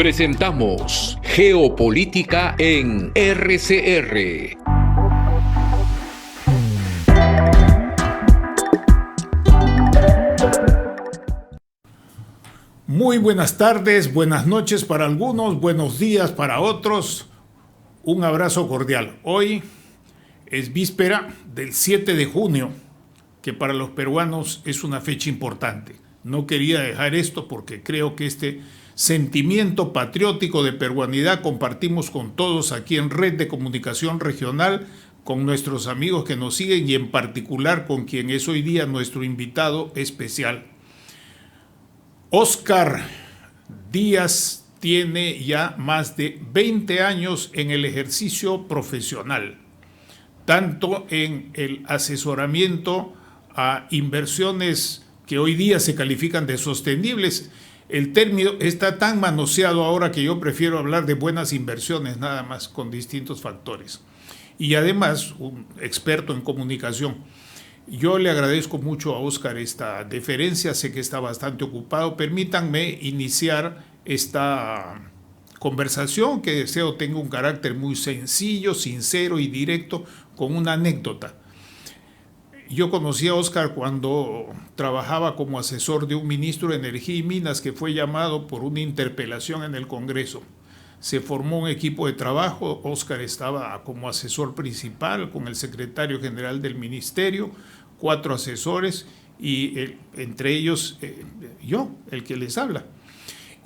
Presentamos Geopolítica en RCR. Muy buenas tardes, buenas noches para algunos, buenos días para otros. Un abrazo cordial. Hoy es víspera del 7 de junio, que para los peruanos es una fecha importante. No quería dejar esto porque creo que este sentimiento patriótico de peruanidad compartimos con todos aquí en Red de Comunicación Regional, con nuestros amigos que nos siguen y en particular con quien es hoy día nuestro invitado especial. Óscar Díaz tiene ya más de 20 años en el ejercicio profesional, tanto en el asesoramiento a inversiones que hoy día se califican de sostenibles. El término está tan manoseado ahora que yo prefiero hablar de buenas inversiones nada más, con distintos factores. Y además, un experto en comunicación. Yo le agradezco mucho a Óscar esta deferencia, sé que está bastante ocupado. Permítanme iniciar esta conversación que deseo tenga un carácter muy sencillo, sincero y directo, con una anécdota. Yo conocí a Óscar cuando trabajaba como asesor de un ministro de Energía y Minas que fue llamado por una interpelación en el Congreso. Se formó un equipo de trabajo, Óscar estaba como asesor principal con el secretario general del ministerio, 4 asesores y entre ellos yo, el que les habla.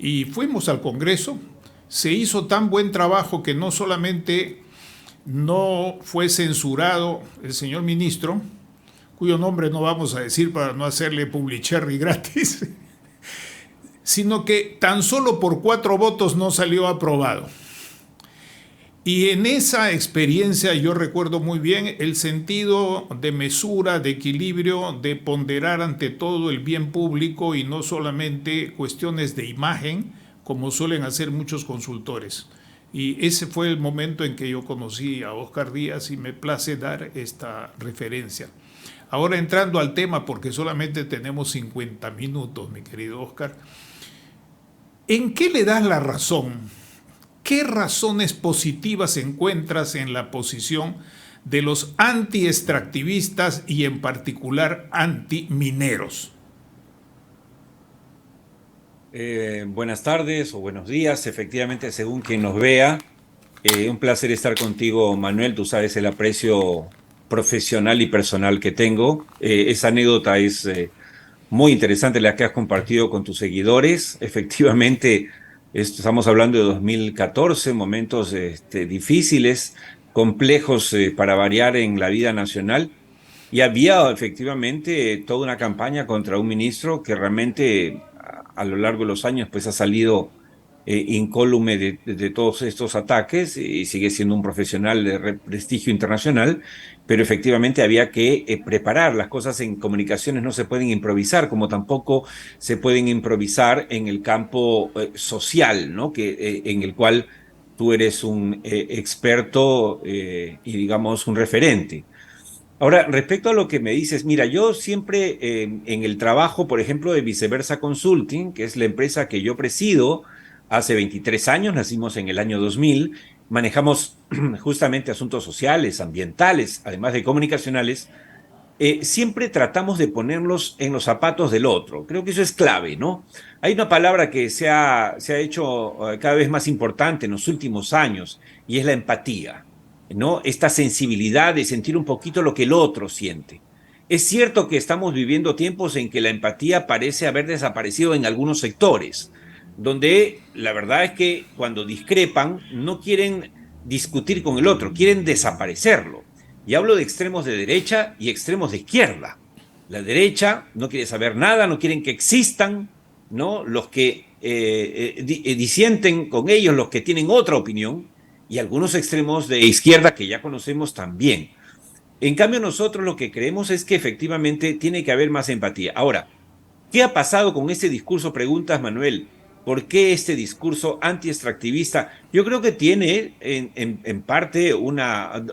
Y fuimos al Congreso, se hizo tan buen trabajo que no solamente no fue censurado el señor ministro, cuyo nombre no vamos a decir para no hacerle publicherry gratis, sino que tan solo por 4 votos no salió aprobado. Y en esa experiencia yo recuerdo muy bien el sentido de mesura, de equilibrio, de ponderar ante todo el bien público y no solamente cuestiones de imagen, como suelen hacer muchos consultores. Y ese fue el momento en que yo conocí a Óscar Díaz y me place dar esta referencia. Ahora entrando al tema, porque solamente tenemos 50 minutos, mi querido Óscar, ¿en qué le das la razón? ¿Qué razones positivas encuentras en la posición de los anti-extractivistas y en particular anti-mineros? Buenas tardes o buenos días, efectivamente, según quien nos vea. Un placer estar contigo, Manuel. Tú sabes el aprecio profesional y personal que tengo. Esa anécdota es muy interesante, la que has compartido con tus seguidores. Efectivamente, estamos hablando de 2014, momentos difíciles, complejos para variar en la vida nacional. Y había efectivamente toda una campaña contra un ministro que realmente a lo largo de los años pues ha salido incólume de todos estos ataques y sigue siendo un profesional de prestigio internacional, pero efectivamente había que preparar. Las cosas en comunicaciones no se pueden improvisar, como tampoco se pueden improvisar en el campo social, ¿no? En el cual tú eres un experto y digamos un referente. Ahora, respecto a lo que me dices, mira, yo siempre en el trabajo, por ejemplo, de Viceversa Consulting, que es la empresa que yo presido hace 23 años, nacimos en el año 2000, manejamos justamente asuntos sociales, ambientales, además de comunicacionales, siempre tratamos de ponernos en los zapatos del otro. Creo que eso es clave, ¿no? Hay una palabra que se ha hecho cada vez más importante en los últimos años y es la empatía, ¿no? Esta sensibilidad de sentir un poquito lo que el otro siente. Es cierto que estamos viviendo tiempos en que la empatía parece haber desaparecido en algunos sectores, donde la verdad es que cuando discrepan no quieren discutir con el otro, quieren desaparecerlo. Y hablo de extremos de derecha y extremos de izquierda. La derecha no quiere saber nada, no quieren que existan, ¿no? Los que disienten con ellos, los que tienen otra opinión, y algunos extremos de izquierda que ya conocemos también. En cambio, nosotros lo que creemos es que efectivamente tiene que haber más empatía. Ahora, ¿qué ha pasado con este discurso? Preguntas, Manuel. ¿Por qué este discurso anti-extractivista? Yo creo que tiene en parte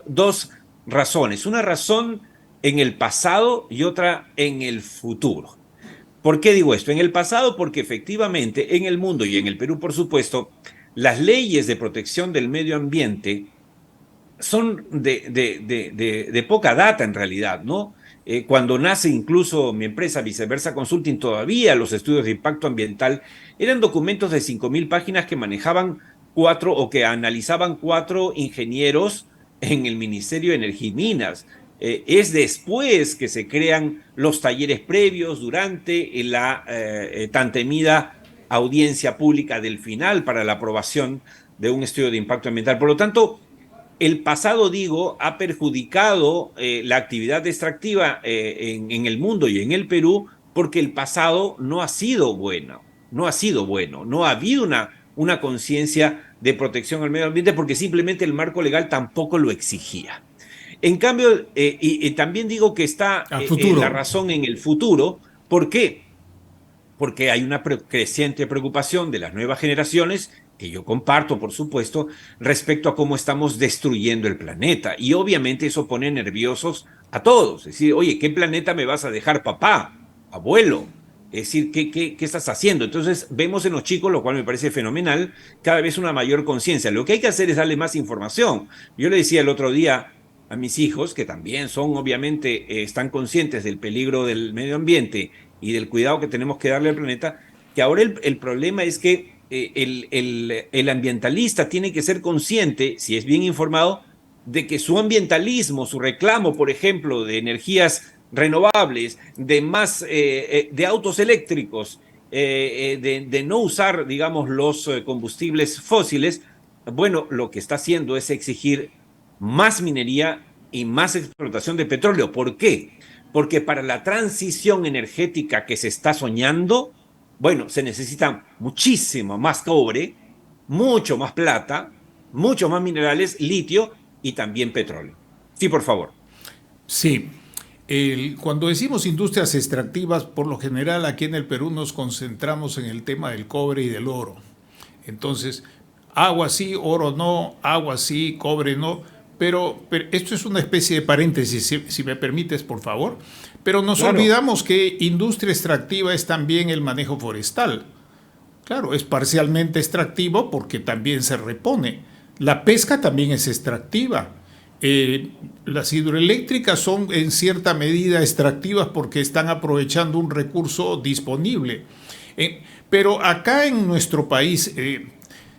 dos razones. Una razón en el pasado y otra en el futuro. ¿Por qué digo esto? En el pasado, porque efectivamente en el mundo y en el Perú, por supuesto, las leyes de protección del medio ambiente son de poca data en realidad, ¿no? Cuando nace incluso mi empresa Viceversa Consulting, todavía los estudios de impacto ambiental eran documentos de 5.000 páginas que manejaban cuatro o que analizaban cuatro ingenieros en el Ministerio de Energía y Minas. Es después que se crean los talleres previos durante la tan temida audiencia pública del final para la aprobación de un estudio de impacto ambiental. Por lo tanto, el pasado, digo, ha perjudicado la actividad extractiva en el mundo y en el Perú porque el pasado no ha sido bueno, no ha sido bueno, no ha habido una conciencia de protección al medio ambiente porque simplemente el marco legal tampoco lo exigía. En cambio, y también digo que está la razón en el futuro. ¿Por qué? Porque hay una creciente preocupación de las nuevas generaciones, que yo comparto, por supuesto, respecto a cómo estamos destruyendo el planeta. Y obviamente eso pone nerviosos a todos. Es decir, oye, ¿qué planeta me vas a dejar, papá, abuelo? Es decir, ¿qué estás haciendo? Entonces vemos en los chicos, lo cual me parece fenomenal, cada vez una mayor conciencia. Lo que hay que hacer es darle más información. Yo le decía el otro día a mis hijos, que también son, obviamente, están conscientes del peligro del medio ambiente y del cuidado que tenemos que darle al planeta, que ahora el problema es que el ambientalista tiene que ser consciente, si es bien informado, de que su ambientalismo, su reclamo, por ejemplo, de energías renovables, de autos eléctricos, de no usar, digamos, los combustibles fósiles, bueno, lo que está haciendo es exigir más minería y más explotación de petróleo. ¿Por qué? Porque para la transición energética que se está soñando, bueno, se necesita muchísimo más cobre, mucho más plata, mucho más minerales, litio y también petróleo. Sí, por favor. Sí. Cuando decimos industrias extractivas, por lo general aquí en el Perú nos concentramos en el tema del cobre y del oro. Entonces, agua sí, oro no, agua sí, cobre no. Pero esto es una especie de paréntesis, si me permites, por favor. Pero nos olvidamos que industria extractiva es también el manejo forestal. Claro, es parcialmente extractivo porque también se repone. La pesca también es extractiva. Las hidroeléctricas son en cierta medida extractivas porque están aprovechando un recurso disponible. Pero acá en nuestro país,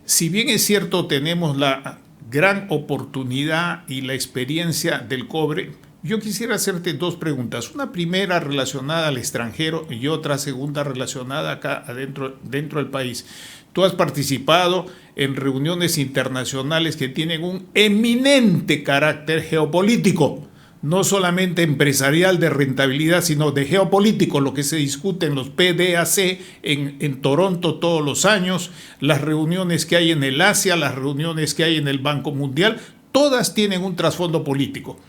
si bien es cierto tenemos la gran oportunidad y la experiencia del cobre, yo quisiera hacerte dos preguntas. Una primera relacionada al extranjero y otra segunda relacionada acá adentro, dentro del país. Tú has participado en reuniones internacionales que tienen un eminente carácter geopolítico, no solamente empresarial de rentabilidad, sino de geopolítico, lo que se discute en los PDAC en Toronto todos los años, las reuniones que hay en el Asia, las reuniones que hay en el Banco Mundial, todas tienen un trasfondo político.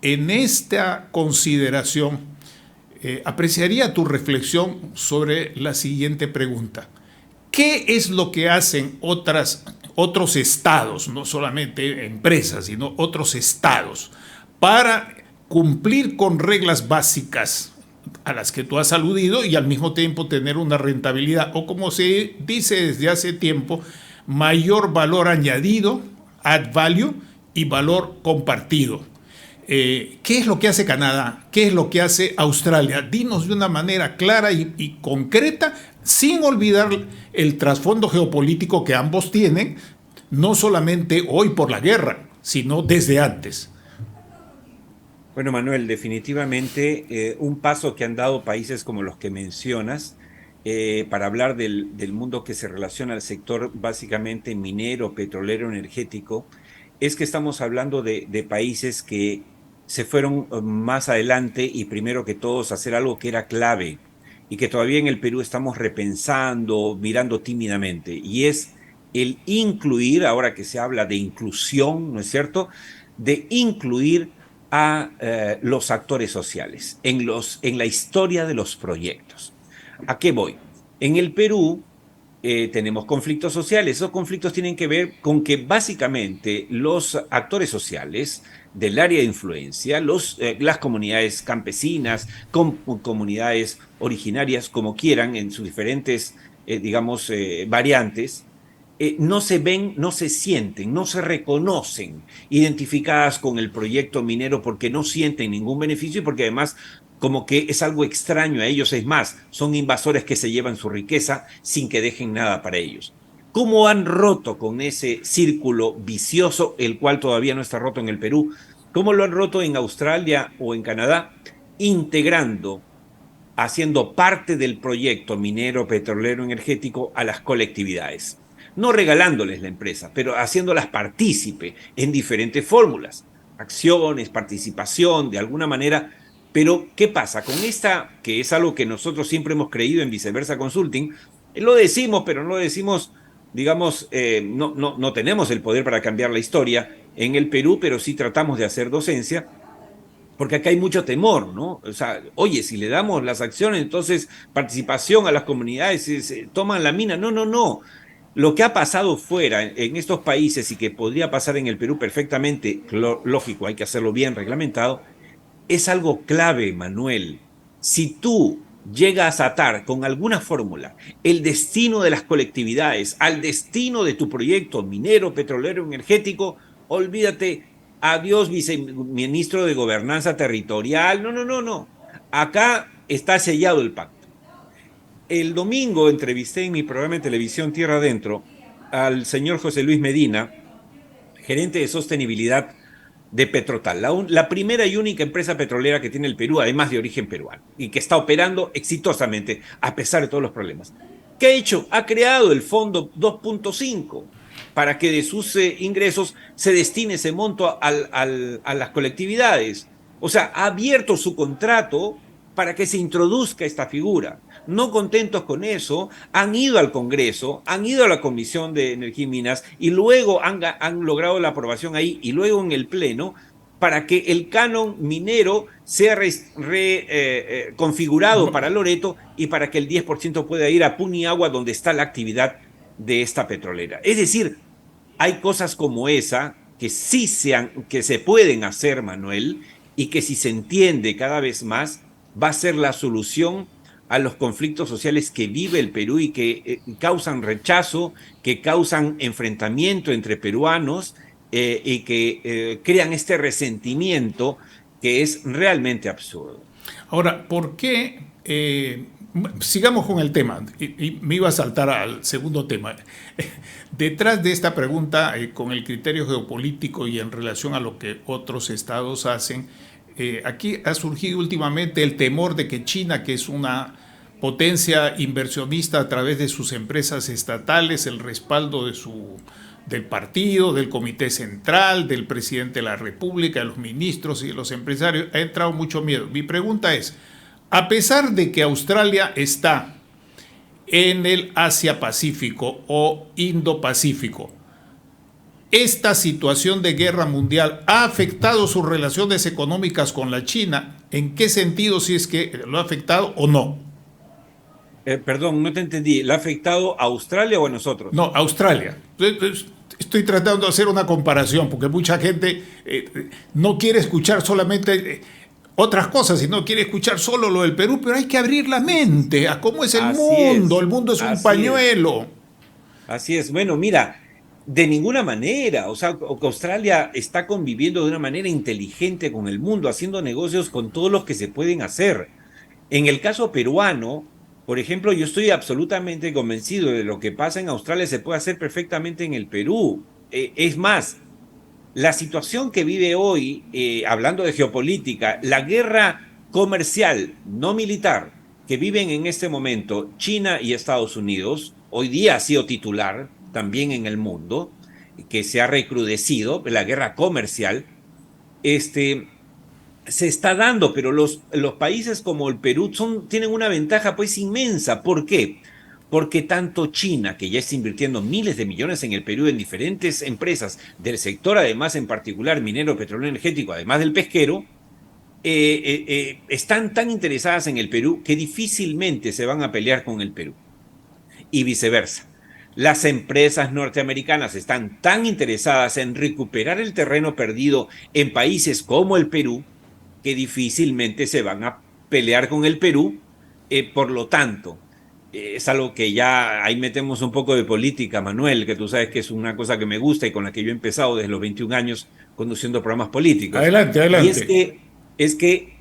En esta consideración, apreciaría tu reflexión sobre la siguiente pregunta. ¿Qué es lo que hacen otros estados, no solamente empresas, sino otros estados, para cumplir con reglas básicas a las que tú has aludido y al mismo tiempo tener una rentabilidad o, como se dice desde hace tiempo, mayor valor añadido, add value, y valor compartido? ¿Qué es lo que hace Canadá? ¿Qué es lo que hace Australia? Dinos de una manera clara y concreta, sin olvidar el trasfondo geopolítico que ambos tienen, no solamente hoy por la guerra, sino desde antes. Bueno, Manuel, definitivamente un paso que han dado países como los que mencionas para hablar del mundo que se relaciona al sector básicamente minero, petrolero, energético, es que estamos hablando de países que se fueron más adelante y primero que todos hacer algo que era clave y que todavía en el Perú estamos repensando, mirando tímidamente, y es el incluir, ahora que se habla de inclusión, ¿no es cierto?, de incluir a los actores sociales en la historia de los proyectos. ¿A qué voy? En el Perú, tenemos conflictos sociales. Esos conflictos tienen que ver con que básicamente los actores sociales del área de influencia, las comunidades campesinas, comunidades originarias, como quieran, en sus diferentes, variantes, no se ven, no se sienten, no se reconocen identificadas con el proyecto minero porque no sienten ningún beneficio y porque además como que es algo extraño a ellos. Es más, son invasores que se llevan su riqueza sin que dejen nada para ellos. ¿Cómo han roto con ese círculo vicioso, el cual todavía no está roto en el Perú? ¿Cómo lo han roto en Australia o en Canadá? Integrando, haciendo parte del proyecto minero, petrolero, energético a las colectividades. No regalándoles la empresa, pero haciéndolas partícipe en diferentes fórmulas, acciones, participación, de alguna manera. Pero, ¿qué pasa? Con esta, que es algo que nosotros siempre hemos creído en Viceversa Consulting, lo decimos, pero no lo decimos, no tenemos el poder para cambiar la historia en el Perú, pero sí tratamos de hacer docencia, porque acá hay mucho temor, ¿no? O sea, oye, si le damos las acciones, entonces participación a las comunidades, se toman la mina. No, no, no. Lo que ha pasado fuera en estos países y que podría pasar en el Perú perfectamente, lógico, hay que hacerlo bien reglamentado, es algo clave, Manuel. Si tú llegas a atar con alguna fórmula el destino de las colectividades al destino de tu proyecto minero, petrolero, energético, olvídate, adiós, viceministro de Gobernanza Territorial. No, no, no, no. Acá está sellado el pacto. El domingo entrevisté en mi programa de televisión Tierra Adentro al señor José Luis Medina, gerente de sostenibilidad de Petrotal, la primera y única empresa petrolera que tiene el Perú, además de origen peruano, y que está operando exitosamente a pesar de todos los problemas. ¿Qué ha hecho? Ha creado el Fondo 2.5 para que de sus ingresos se destine ese monto a las colectividades. O sea, ha abierto su contrato para que se introduzca esta figura. No contentos con eso, han ido al Congreso, han ido a la Comisión de Energía y Minas y luego han logrado la aprobación ahí y luego en el Pleno para que el canon minero sea configurado para Loreto y para que el 10% pueda ir a Puniagua, donde está la actividad de esta petrolera. Es decir, hay cosas como esa que sí que se pueden hacer, Manuel, y que si se entiende cada vez más, va a ser la solución a los conflictos sociales que vive el Perú y que causan rechazo, que causan enfrentamiento entre peruanos y que crean este resentimiento que es realmente absurdo. Ahora, ¿por qué? Sigamos con el tema, y me iba a saltar al segundo tema. Detrás de esta pregunta, con el criterio geopolítico y en relación a lo que otros estados hacen, aquí ha surgido últimamente el temor de que China, que es una potencia inversionista a través de sus empresas estatales, el respaldo del partido, del Comité Central, del presidente de la República, de los ministros y de los empresarios, ha entrado mucho miedo. Mi pregunta es, a pesar de que Australia está en el Asia-Pacífico o Indo-Pacífico, ¿esta situación de guerra mundial ha afectado sus relaciones económicas con la China? ¿En qué sentido, si es que lo ha afectado o no? Perdón, no te entendí. ¿Le ha afectado a Australia o a nosotros? No, Australia. Estoy tratando de hacer una comparación porque mucha gente no quiere escuchar solamente otras cosas, sino quiere escuchar solo lo del Perú, pero hay que abrir la mente a cómo es el mundo. El mundo es un pañuelo. Así es. Bueno, mira, de ninguna manera. O sea, Australia está conviviendo de una manera inteligente con el mundo, haciendo negocios con todos los que se pueden hacer. En el caso peruano, por ejemplo, yo estoy absolutamente convencido de lo que pasa en Australia se puede hacer perfectamente en el Perú. Es más, la situación que vive hoy, hablando de geopolítica, la guerra comercial, no militar, que viven en este momento China y Estados Unidos, hoy día ha sido titular también en el mundo, que se ha recrudecido, la guerra comercial, se está dando, pero los países como el Perú tienen una ventaja pues inmensa. ¿Por qué? Porque tanto China, que ya está invirtiendo miles de millones en el Perú en diferentes empresas del sector, además en particular minero, petróleo, energético, además del pesquero, están tan interesadas en el Perú que difícilmente se van a pelear con el Perú. Y viceversa. Las empresas norteamericanas están tan interesadas en recuperar el terreno perdido en países como el Perú, que difícilmente se van a pelear con el Perú. Por lo tanto, es algo que ya ahí metemos un poco de política, Manuel, que tú sabes que es una cosa que me gusta y con la que yo he empezado desde los 21 años conduciendo programas políticos. Adelante, Y adelante. es que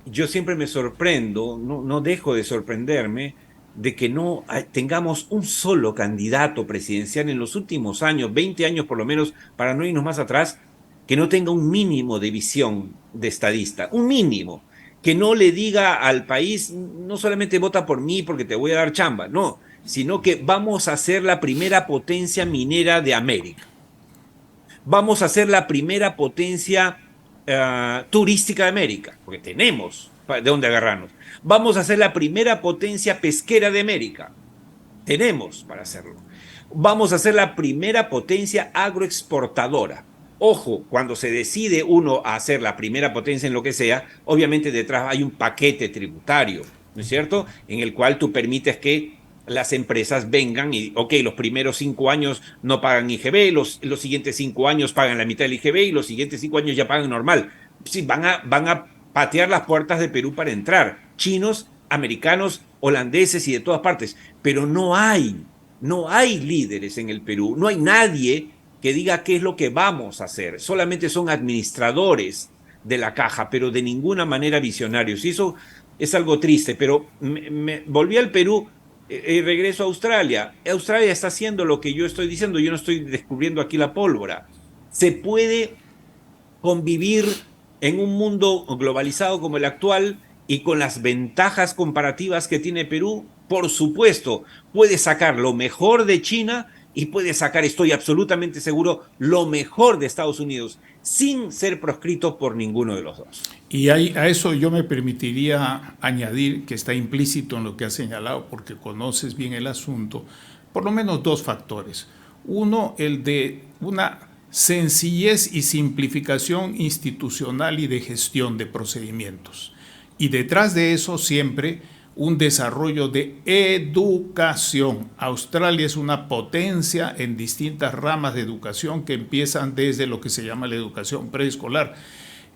yo siempre me sorprendo, no dejo de sorprenderme de que no tengamos un solo candidato presidencial en los últimos años, 20 años por lo menos, para no irnos más atrás, que no tenga un mínimo de visión de estadista, un mínimo, que no le diga al país, no solamente vota por mí porque te voy a dar chamba, no, sino que vamos a ser la primera potencia minera de América. Vamos a ser la primera potencia turística de América, porque tenemos de dónde agarrarnos. Vamos a ser la primera potencia pesquera de América. Tenemos para hacerlo. Vamos a ser la primera potencia agroexportadora. Ojo, cuando se decide uno a ser la primera potencia en lo que sea, obviamente detrás hay un paquete tributario, ¿no es cierto? En el cual tú permites que las empresas vengan y, ok, los primeros 5 años no pagan IGB, los siguientes 5 años pagan la mitad del IGB y los siguientes 5 años ya pagan normal. Sí, van a patear las puertas de Perú para entrar. Chinos, americanos, holandeses y de todas partes. Pero no hay líderes en el Perú, no hay nadie que diga qué es lo que vamos a hacer. Solamente son administradores de la caja, pero de ninguna manera visionarios. Y eso es algo triste, pero me volví al Perú y regreso a Australia. Australia está haciendo lo que yo estoy diciendo, yo no estoy descubriendo aquí la pólvora. Se puede convivir en un mundo globalizado como el actual y con las ventajas comparativas que tiene Perú. Por supuesto, puede sacar lo mejor de China y puede sacar, estoy absolutamente seguro, lo mejor de Estados Unidos, sin ser proscrito por ninguno de los dos. Y a eso yo me permitiría añadir, que está implícito en lo que has señalado, porque conoces bien el asunto, por lo menos 2 factores. Uno, el de una sencillez y simplificación institucional y de gestión de procedimientos. Y detrás de eso siempre un desarrollo de educación. Australia es una potencia en distintas ramas de educación que empiezan desde lo que se llama la educación preescolar.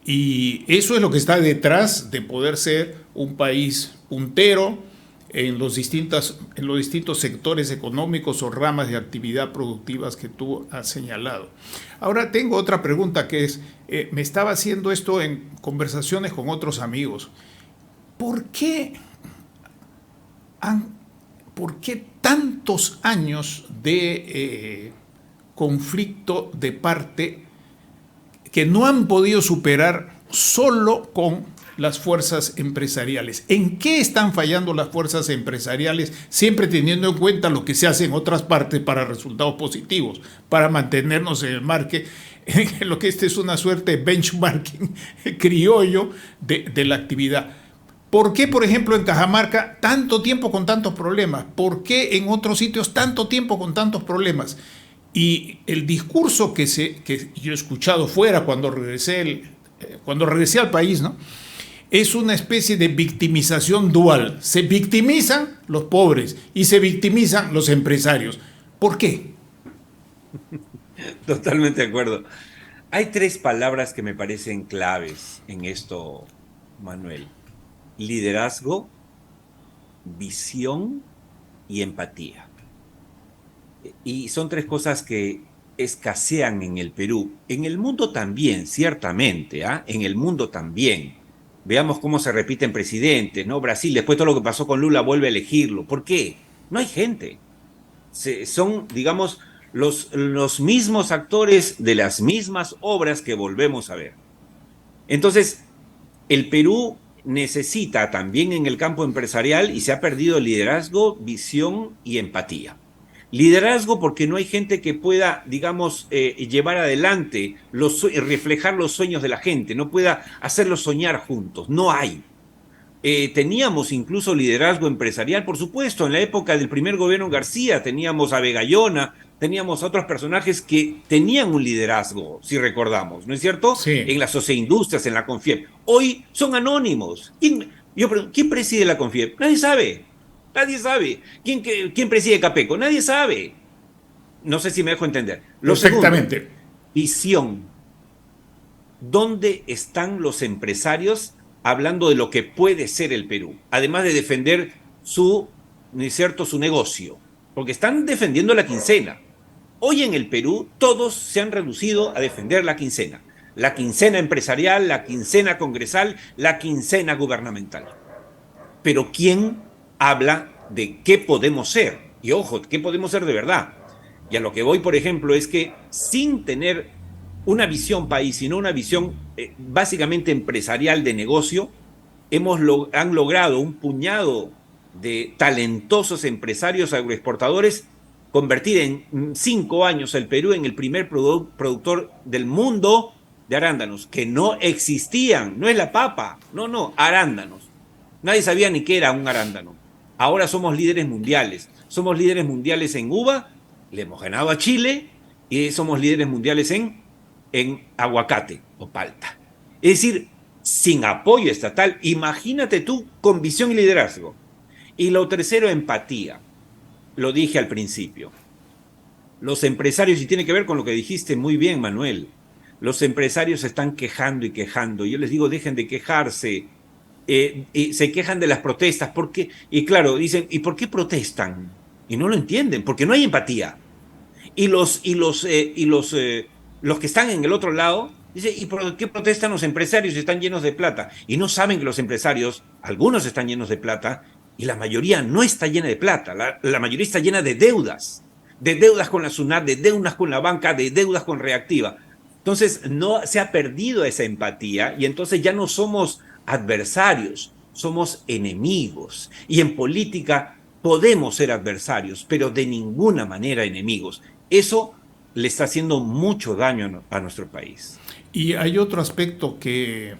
Y eso es lo que está detrás de poder ser un país puntero en los distintos sectores económicos o ramas de actividad productivas que tú has señalado. Ahora tengo otra pregunta que es, me estaba haciendo esto en conversaciones con otros amigos. ¿Por qué tantos años de conflicto de parte que no han podido superar solo con las fuerzas empresariales? ¿En qué están fallando las fuerzas empresariales, siempre teniendo en cuenta lo que se hace en otras partes para resultados positivos, para mantenernos en el margen, en lo que es una suerte de benchmarking criollo de la actividad? ¿Por qué, por ejemplo, en Cajamarca tanto tiempo con tantos problemas? ¿Por qué en otros sitios tanto tiempo con tantos problemas? Y el discurso que yo he escuchado fuera cuando regresé al país, ¿no?, es una especie de victimización dual. Se victimizan los pobres y se victimizan los empresarios. ¿Por qué? Totalmente de acuerdo. Hay 3 palabras que me parecen claves en esto, Manuel: liderazgo, visión y empatía. Y son 3 cosas que escasean en el Perú. En el mundo también, ciertamente, en el mundo también. Veamos cómo se repiten presidentes, ¿no? Brasil, después todo lo que pasó con Lula, vuelve a elegirlo. ¿Por qué? No hay gente. Son, digamos, los mismos actores de las mismas obras que volvemos a ver. Entonces, el Perú necesita también en el campo empresarial, y se ha perdido liderazgo, visión y empatía. Liderazgo porque no hay gente que pueda, digamos, llevar adelante, reflejar los sueños de la gente, no pueda hacerlos soñar juntos, no hay. Teníamos incluso liderazgo empresarial, por supuesto, en la época del primer gobierno García teníamos a Begallona, teníamos a otros personajes que tenían un liderazgo, si recordamos, ¿no es cierto? Sí. En las Socieindustrias, en la Confiep. Hoy son anónimos. ¿Quién preside la Confiep? Nadie sabe. Nadie sabe. ¿Quién preside Capeco? Nadie sabe. No sé si me dejo entender. Lo Perfectamente. segundo, visión. ¿Dónde están los empresarios hablando de lo que puede ser el Perú? Además de defender ¿no es cierto?, su negocio. Porque están defendiendo la quincena. Hoy en el Perú todos se han reducido a defender la quincena. La quincena empresarial, la quincena congresal, la quincena gubernamental. Pero ¿quién habla de qué podemos ser? Y ojo, ¿qué podemos ser de verdad? Y a lo que voy, por ejemplo, es que sin tener una visión país, sino una visión básicamente empresarial de negocio, han logrado un puñado de talentosos empresarios agroexportadores convertir en 5 años el Perú en el primer productor del mundo de arándanos, que no existían, no es la papa, no, arándanos. Nadie sabía ni qué era un arándano. Ahora somos líderes mundiales en uva, le hemos ganado a Chile y somos líderes mundiales en aguacate o palta. Es decir, sin apoyo estatal, imagínate tú con visión y liderazgo. Y lo tercero, empatía. Lo dije al principio. Los empresarios, y tiene que ver con lo que dijiste muy bien, Manuel, los empresarios se están quejando y quejando. Yo les digo, dejen de quejarse. Y se quejan de las protestas. Porque, y claro, dicen, ¿y por qué protestan? Y no lo entienden, porque no hay empatía. Y los que están en el otro lado, dicen, ¿y por qué protestan los empresarios si están llenos de plata? Y no saben que los empresarios, algunos están llenos de plata, y la mayoría no está llena de plata. La mayoría está llena de deudas con la SUNAT, de deudas con la banca, de deudas con Reactiva. Entonces, no se ha perdido esa empatía y entonces ya no somos adversarios, somos enemigos. Y en política podemos ser adversarios, pero de ninguna manera enemigos. Eso le está haciendo mucho daño a nuestro país. Y hay otro aspecto que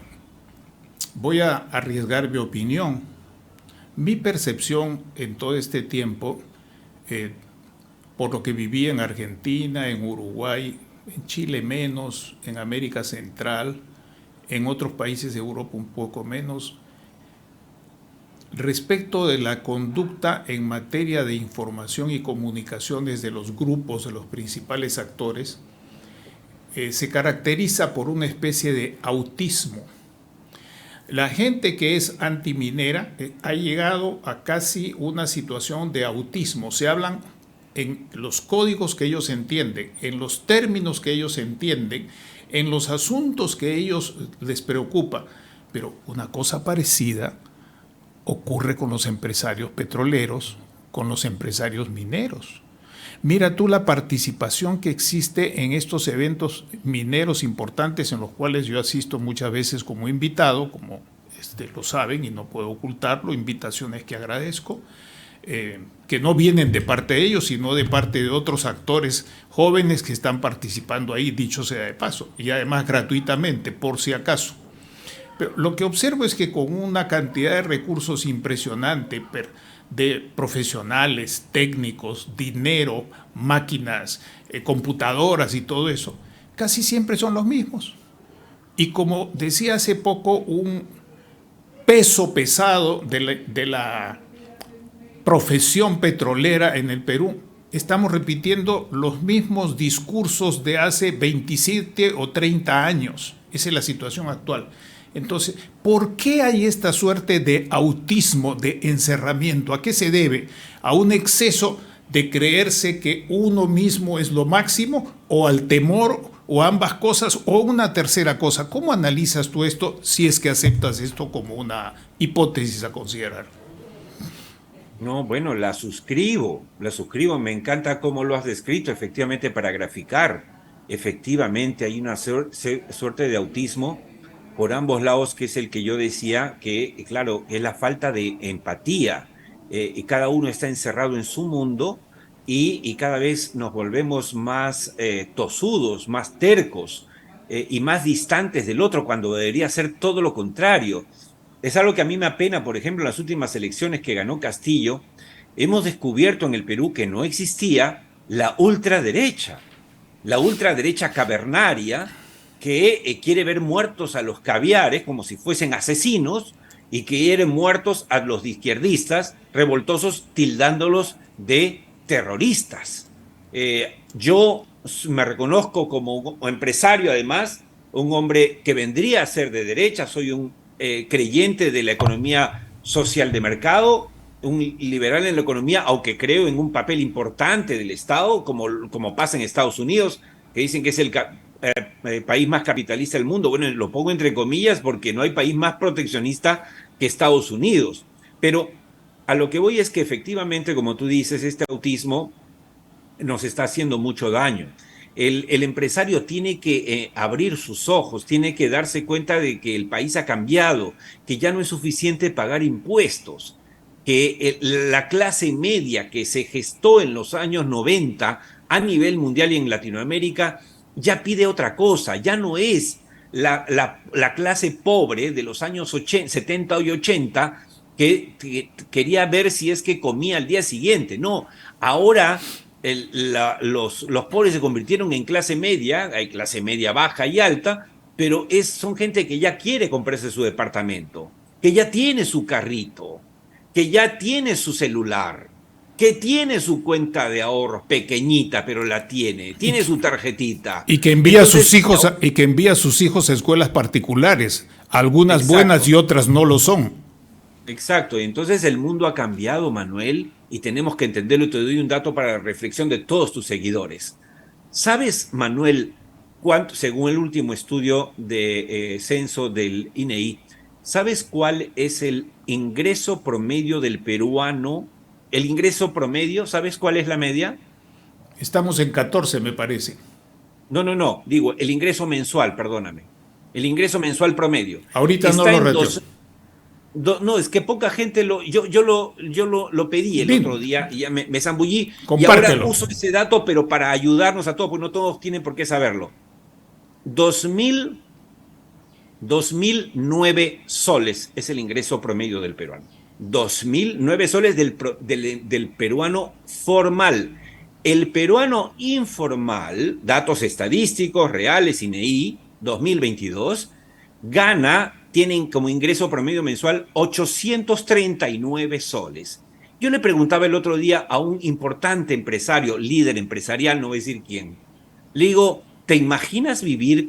voy a arriesgar mi opinión. Mi percepción en todo este tiempo, por lo que viví en Argentina, en Uruguay, en Chile menos, en América Central, en otros países de Europa un poco menos, respecto de la conducta en materia de información y comunicaciones de los grupos, de los principales actores, se caracteriza por una especie de autismo. La gente que es antiminera ha llegado a casi una situación de autismo. Se hablan en los códigos que ellos entienden, en los términos que ellos entienden, en los asuntos que ellos les preocupa. Pero una cosa parecida ocurre con los empresarios petroleros, con los empresarios mineros. Mira tú la participación que existe en estos eventos mineros importantes en los cuales yo asisto muchas veces como invitado, como lo saben y no puedo ocultarlo, invitaciones que agradezco, que no vienen de parte de ellos, sino de parte de otros actores jóvenes que están participando ahí, dicho sea de paso, y además gratuitamente, por si acaso. Pero lo que observo es que con una cantidad de recursos impresionante, de profesionales, técnicos, dinero, máquinas, computadoras y todo eso, casi siempre son los mismos. Y como decía hace poco, un peso pesado de la profesión petrolera en el Perú, estamos repitiendo los mismos discursos de hace 27 o 30 años. Esa es la situación actual. Entonces, ¿por qué hay esta suerte de autismo, de encerramiento? ¿A qué se debe? ¿A un exceso de creerse que uno mismo es lo máximo, o al temor, o ambas cosas, o una tercera cosa? ¿Cómo analizas tú esto, si es que aceptas esto como una hipótesis a considerar? No, bueno, la suscribo, me encanta cómo lo has descrito, efectivamente, para graficar. Efectivamente, hay una suerte de autismo por ambos lados, que es el que yo decía, que claro, es la falta de empatía. Y cada uno está encerrado en su mundo y cada vez nos volvemos más tosudos, más tercos y más distantes del otro, cuando debería ser todo lo contrario. Es algo que a mí me apena. Por ejemplo, en las últimas elecciones que ganó Castillo, hemos descubierto en el Perú que no existía la ultraderecha cavernaria, que quiere ver muertos a los caviares como si fuesen asesinos y que quieren muertos a los izquierdistas revoltosos, tildándolos de terroristas. Yo me reconozco como empresario, además, un hombre que vendría a ser de derecha, soy un creyente de la economía social de mercado, un liberal en la economía, aunque creo en un papel importante del Estado, como pasa en Estados Unidos, que dicen que es el país más capitalista del mundo. Bueno, lo pongo entre comillas porque no hay país más proteccionista que Estados Unidos. Pero a lo que voy es que efectivamente, como tú dices, este autismo nos está haciendo mucho daño. El empresario tiene que abrir sus ojos, tiene que darse cuenta de que el país ha cambiado, que ya no es suficiente pagar impuestos, que la clase media que se gestó en los años 90 a nivel mundial y en Latinoamérica ya pide otra cosa, ya no es la clase pobre de los años 70 y 80 que quería ver si es que comía al día siguiente. No, ahora los pobres se convirtieron en clase media, hay clase media baja y alta, pero son gente que ya quiere comprarse su departamento, que ya tiene su carrito, que ya tiene su celular, que tiene su cuenta de ahorros pequeñita, pero la tiene su tarjetita. Y que envía a sus hijos a escuelas particulares, algunas exacto, buenas y otras no lo son. Exacto, entonces el mundo ha cambiado, Manuel, y tenemos que entenderlo. Y te doy un dato para la reflexión de todos tus seguidores. ¿Sabes, Manuel, según el último estudio de censo del INEI, ¿sabes cuál es el ingreso promedio del peruano? El ingreso promedio, ¿sabes cuál es la media? Estamos en 14, me parece. No, digo, el ingreso mensual, perdóname. El ingreso mensual promedio. Ahorita no Está lo en retiro. No, es que poca gente yo lo pedí el otro día y ya me zambullí. Y ahora Compártelo. uso ese dato, pero para ayudarnos a todos, porque no todos tienen por qué saberlo. 2009 soles es el ingreso promedio del peruano. 2009 soles del peruano formal. El peruano informal, datos estadísticos reales, INEI, 2022, tienen como ingreso promedio mensual 839 soles. Yo le preguntaba el otro día a un importante empresario, líder empresarial, no voy a decir quién. Le digo, ¿te imaginas vivir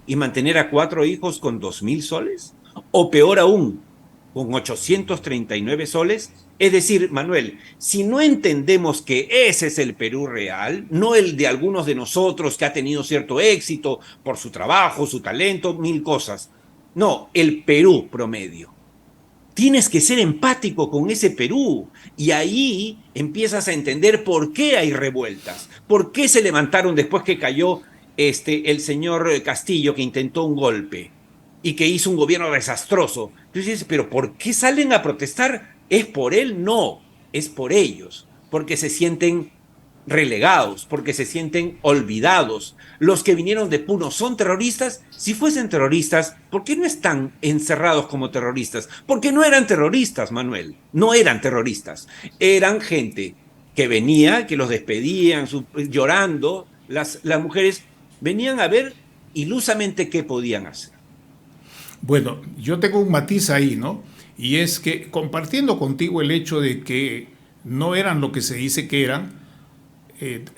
y mantener a 4 hijos con 2.000 soles? O peor aún, con 839 soles. Es decir, Manuel, si no entendemos que ese es el Perú real, no el de algunos de nosotros que ha tenido cierto éxito por su trabajo, su talento, mil cosas. No, el Perú promedio. Tienes que ser empático con ese Perú y ahí empiezas a entender por qué hay revueltas, por qué se levantaron después que cayó el señor Castillo, que intentó un golpe y que hizo un gobierno desastroso. Entonces dices, pero ¿por qué salen a protestar? ¿Es por él? No, es por ellos, porque se sienten relegados, porque se sienten olvidados. Los que vinieron de Puno son terroristas. Si fuesen terroristas, ¿por qué no están encerrados como terroristas? Porque no eran terroristas, Manuel, no eran terroristas. Eran gente que venía, que los despedían llorando. Las mujeres venían a ver ilusamente qué podían hacer. Bueno, yo tengo un matiz ahí, ¿no? Y es que compartiendo contigo el hecho de que no eran lo que se dice que eran,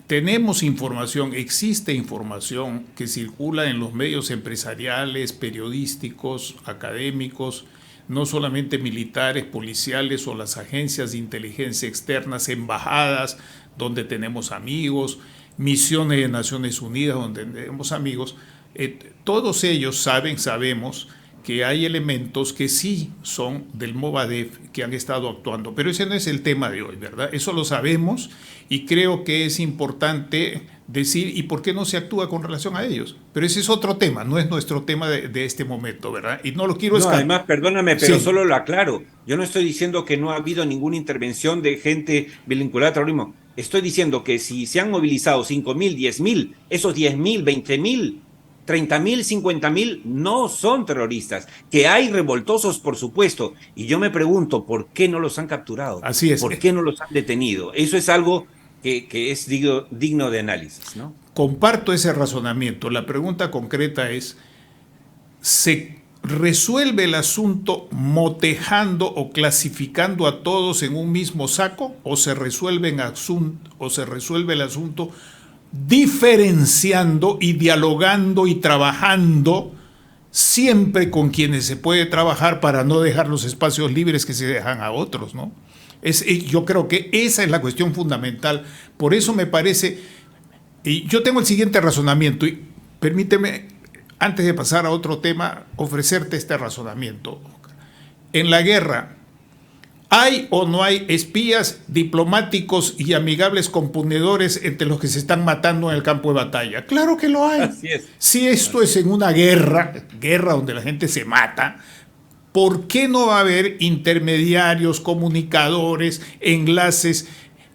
tenemos información, existe información que circula en los medios empresariales, periodísticos, académicos, no solamente militares, policiales o las agencias de inteligencia externas, embajadas, donde tenemos amigos, misiones de Naciones Unidas, donde tenemos amigos. Todos ellos sabemos que hay elementos que sí son del Movadef que han estado actuando, pero ese no es el tema de hoy, ¿verdad? Eso lo sabemos y creo que es importante decir y por qué no se actúa con relación a ellos. Pero ese es otro tema, no es nuestro tema de este momento, ¿verdad? Y no lo quiero escapar. Además, perdóname, pero sí. Solo lo aclaro. Yo no estoy diciendo que no ha habido ninguna intervención de gente vinculada al terrorismo. Estoy diciendo que si se han movilizado 5.000, 10.000, esos 10.000, 20.000, 30.000, 50.000 no son terroristas. Que hay revoltosos, por supuesto. Y yo me pregunto, ¿por qué no los han capturado? Así es. ¿Por qué no los han detenido? Eso es algo que es digno de análisis, ¿no? Comparto ese razonamiento. La pregunta concreta es, resuelve el asunto motejando o clasificando a todos en un mismo saco, o se resuelve el asunto diferenciando y dialogando y trabajando siempre con quienes se puede trabajar para no dejar los espacios libres que se dejan a otros, ¿no? Yo creo que esa es la cuestión fundamental. Por eso me parece, y yo tengo el siguiente razonamiento, y permíteme, antes de pasar a otro tema, ofrecerte este razonamiento. En la guerra, ¿hay o no hay espías, diplomáticos y amigables componedores entre los que se están matando en el campo de batalla? Claro que lo hay. Así es. Si esto es en una guerra donde la gente se mata, ¿por qué no va a haber intermediarios, comunicadores, enlaces,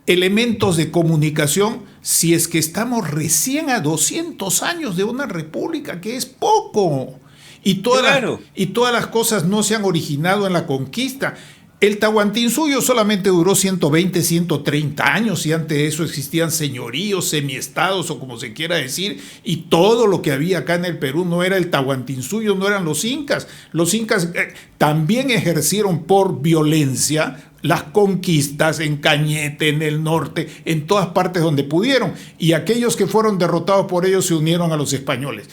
elementos de comunicación, si es que estamos recién a 200 años de una república, que es poco? Y todas las cosas no se han originado en la conquista. El Tahuantinsuyo solamente duró 120, 130 años, y antes de eso existían señoríos, semiestados o como se quiera decir, y todo lo que había acá en el Perú no era el Tahuantinsuyo, no eran los incas. Los incas también ejercieron por violencia las conquistas en Cañete, en el norte, en todas partes donde pudieron, y aquellos que fueron derrotados por ellos se unieron a los españoles.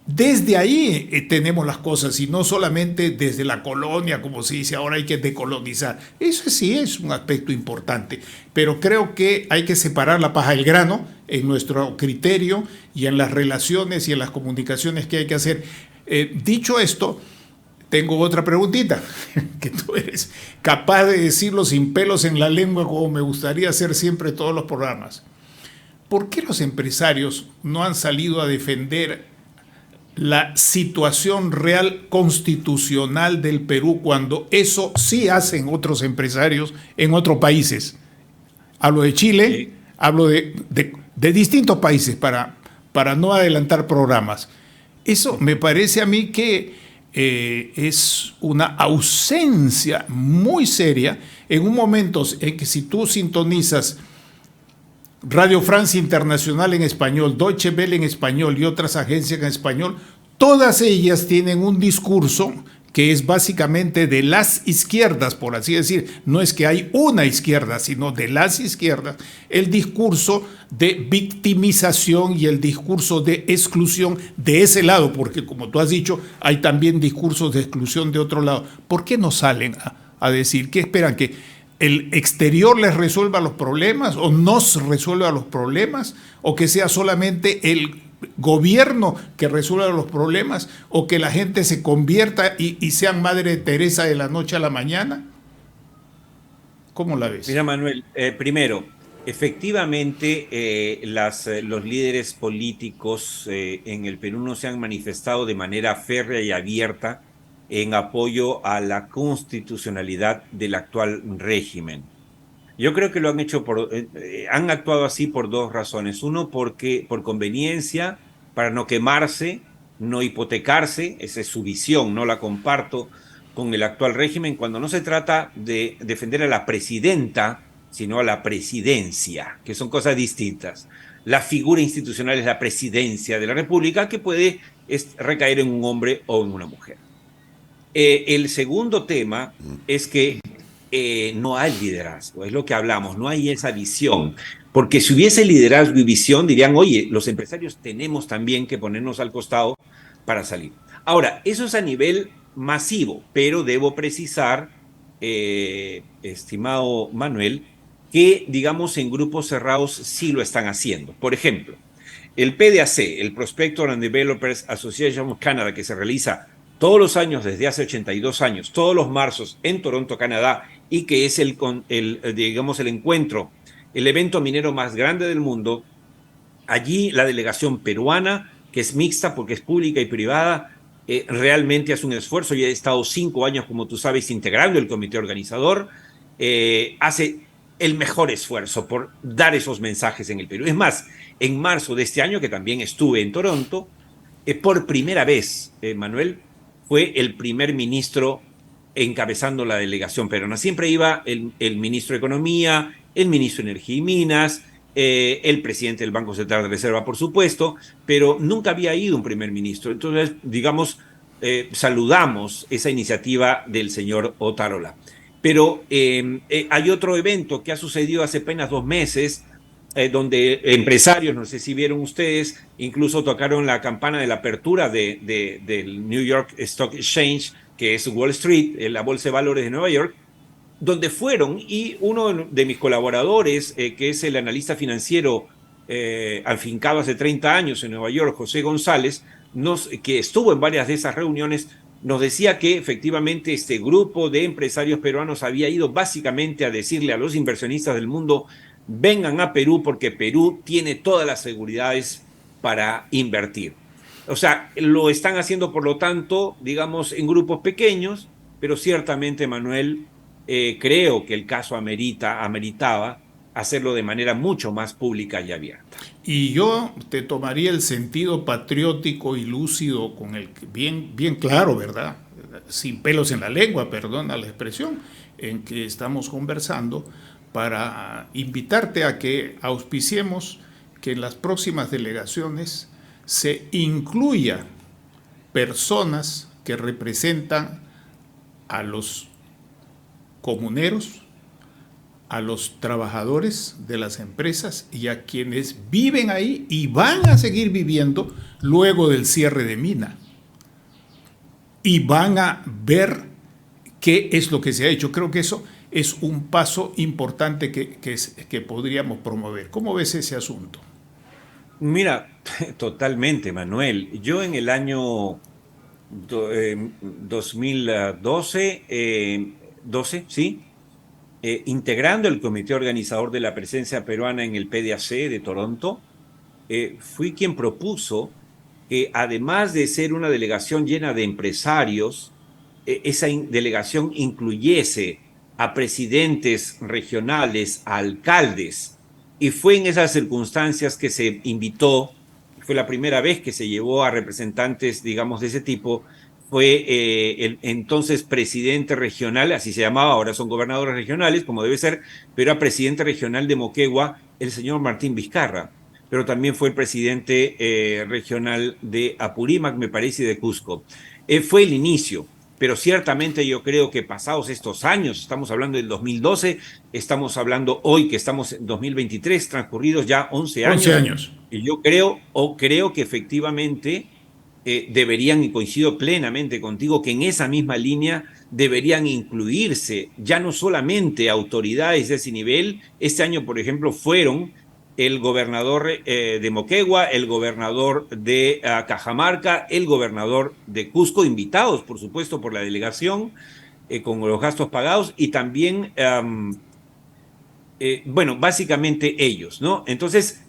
Desde ahí tenemos las cosas, y no solamente desde la colonia, como se dice ahora, hay que decolonizar. Eso sí es un aspecto importante, pero creo que hay que separar la paja del grano en nuestro criterio y en las relaciones y en las comunicaciones que hay que hacer. Dicho esto, tengo otra preguntita, que tú eres capaz de decirlo sin pelos en la lengua, como me gustaría hacer siempre todos los programas. ¿Por qué los empresarios no han salido a defender la situación real constitucional del Perú cuando eso sí hacen otros empresarios en otros países? Hablo de Chile, sí. Hablo de distintos países para no adelantar programas. Eso me parece a mí que es una ausencia muy seria en un momento en que, si tú sintonizas Radio Francia Internacional en español, Deutsche Welle en español y otras agencias en español, todas ellas tienen un discurso que es básicamente de las izquierdas, por así decir. No es que hay una izquierda, sino de las izquierdas, el discurso de victimización y el discurso de exclusión de ese lado, porque como tú has dicho, hay también discursos de exclusión de otro lado. ¿Por qué no salen a decir? ¿Qué esperan? ¿Que el exterior les resuelva los problemas o nos resuelva los problemas? ¿O que sea solamente el gobierno que resuelva los problemas? ¿O que la gente se convierta y sean Madre Teresa de la noche a la mañana? ¿Cómo la ves? Mira, Manuel, primero, efectivamente los líderes políticos en el Perú no se han manifestado de manera férrea y abierta en apoyo a la constitucionalidad del actual régimen. Yo creo que lo han hecho han actuado así por dos razones. Uno, porque por conveniencia, para no quemarse, no hipotecarse. Esa es su visión, no la comparto con el actual régimen, cuando no se trata de defender a la presidenta, sino a la presidencia, que son cosas distintas. La figura institucional es la presidencia de la República, que puede recaer en un hombre o en una mujer. El segundo tema es que no hay liderazgo, es lo que hablamos, no hay esa visión, porque si hubiese liderazgo y visión dirían, oye, los empresarios tenemos también que ponernos al costado para salir. Ahora, eso es a nivel masivo, pero debo precisar, estimado Manuel, que digamos en grupos cerrados sí lo están haciendo. Por ejemplo, el PDAC, el Prospector and Developers Association of Canada, que se realiza todos los años desde hace 82 años, todos los marzos en Toronto, Canadá, y que es el encuentro, el evento minero más grande del mundo. Allí la delegación peruana, que es mixta porque es pública y privada, realmente hace un esfuerzo. Yo he estado 5 años, como tú sabes, integrando el comité organizador, hace el mejor esfuerzo por dar esos mensajes en el Perú. Es más, en marzo de este año, que también estuve en Toronto, por primera vez, Manuel, fue el primer ministro encabezando la delegación peruana. Siempre iba el ministro de Economía, el ministro de Energía y Minas, el presidente del Banco Central de Reserva, por supuesto, pero nunca había ido un primer ministro. Entonces, digamos, saludamos esa iniciativa del señor Otárola. Pero hay otro evento que ha sucedido hace apenas 2 meses, donde empresarios, no sé si vieron ustedes, incluso tocaron la campana de la apertura del New York Stock Exchange, que es Wall Street, la Bolsa de Valores de Nueva York, donde fueron, y uno de mis colaboradores, que es el analista financiero afincado hace 30 años en Nueva York, José González, que estuvo en varias de esas reuniones, nos decía que efectivamente este grupo de empresarios peruanos había ido básicamente a decirle a los inversionistas del mundo: vengan a Perú porque Perú tiene todas las seguridades para invertir. O sea, lo están haciendo, por lo tanto, digamos, en grupos pequeños, pero ciertamente, Manuel, creo que el caso ameritaba hacerlo de manera mucho más pública y abierta. Y yo te tomaría el sentido patriótico y lúcido con el bien, bien claro, ¿verdad? Sin pelos en la lengua, perdona la expresión, en que estamos conversando, para invitarte a que auspiciemos que en las próximas delegaciones se incluya personas que representan a los comuneros, a los trabajadores de las empresas y a quienes viven ahí y van a seguir viviendo luego del cierre de mina. Y van a ver qué es lo que se ha hecho. Creo que eso es un paso importante que podríamos promover. ¿Cómo ves ese asunto? Mira, totalmente, Manuel. Yo en el año 2012, 12, ¿sí? Integrando el comité organizador de la presencia peruana en el PDAC de Toronto, fui quien propuso que, además de ser una delegación llena de empresarios, esa delegación incluyese a presidentes regionales, a alcaldes, y fue en esas circunstancias que se invitó, fue la primera vez que se llevó a representantes, digamos, de ese tipo. Fue el entonces presidente regional, así se llamaba, ahora son gobernadores regionales, como debe ser, pero era presidente regional de Moquegua, el señor Martín Vizcarra, pero también fue el presidente regional de Apurímac, me parece, y de Cusco. Fue el inicio, pero ciertamente yo creo que pasados estos años, estamos hablando del 2012, estamos hablando hoy que estamos en 2023, transcurridos ya 11 años. 11 años. Y yo creo que efectivamente deberían, y coincido plenamente contigo, que en esa misma línea deberían incluirse ya no solamente autoridades de ese nivel. Este año, por ejemplo, fueron el gobernador de Moquegua, el gobernador de Cajamarca, el gobernador de Cusco, invitados, por supuesto, por la delegación, con los gastos pagados, y también, bueno, básicamente ellos, ¿no? Entonces,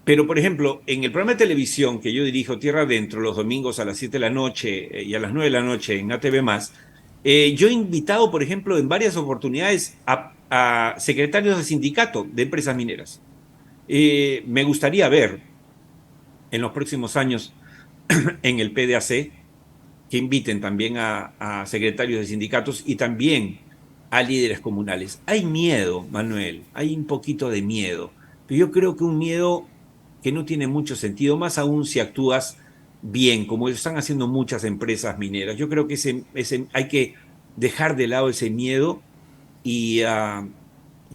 pero, por ejemplo, en el programa de televisión que yo dirijo, Tierra Adentro, los domingos a las 7 de la noche y a las 9 de la noche en ATV+, yo he invitado, por ejemplo, en varias oportunidades a secretarios de sindicato de empresas mineras. Me gustaría ver en los próximos años en el PDAC que inviten también a secretarios de sindicatos y también a líderes comunales. Hay miedo, Manuel, hay un poquito de miedo, pero yo creo que un miedo que no tiene mucho sentido, más aún si actúas bien, como están haciendo muchas empresas mineras. Yo creo que hay que dejar de lado ese miedo y